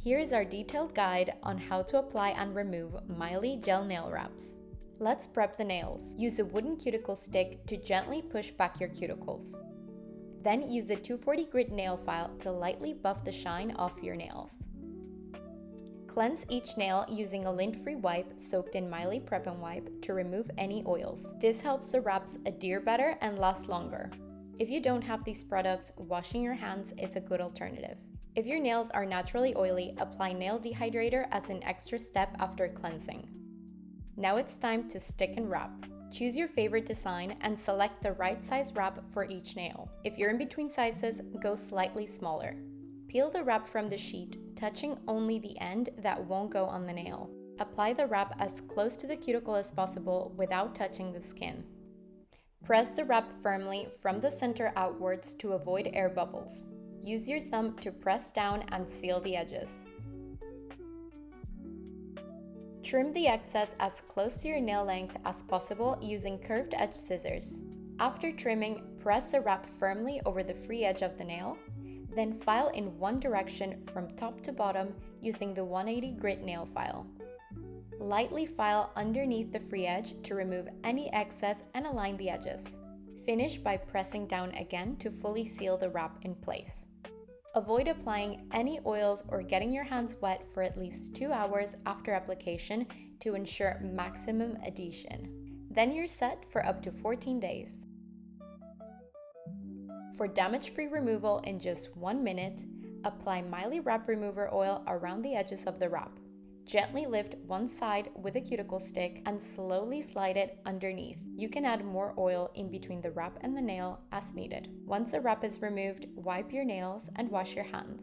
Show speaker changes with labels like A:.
A: Here is our detailed guide on how to apply and remove Mylee Gel Nail Wraps. Let's prep the nails. Use a wooden cuticle stick to gently push back your cuticles. Then use the 240 grit nail file to lightly buff the shine off your nails. Cleanse each nail using a lint-free wipe soaked in Mylee Prep and Wipe to remove any oils. This helps the wraps adhere better and last longer. If you don't have these products, washing your hands is a good alternative. If your nails are naturally oily, apply nail dehydrator as an extra step after cleansing. Now it's time to stick and wrap. Choose your favorite design and select the right size wrap for each nail. If you're in between sizes, go slightly smaller. Peel the wrap from the sheet, touching only the end that won't go on the nail. Apply the wrap as close to the cuticle as possible without touching the skin. Press the wrap firmly from the center outwards to avoid air bubbles. Use your thumb to press down and seal the edges. Trim the excess as close to your nail length as possible using curved edge scissors. After trimming, press the wrap firmly over the free edge of the nail. Then file in one direction from top to bottom using the 180 grit nail file. Lightly file underneath the free edge to remove any excess and align the edges. Finish by pressing down again to fully seal the wrap in place. Avoid applying any oils or getting your hands wet for at least 2 hours after application to ensure maximum adhesion. Then you're set for up to 14 days. For damage-free removal in just 1 minute, apply Mylee Wrap Remover Oil around the edges of the wrap. Gently lift one side with a cuticle stick and slowly slide it underneath. You can add more oil in between the wrap and the nail as needed. Once the wrap is removed, wipe your nails and wash your hands.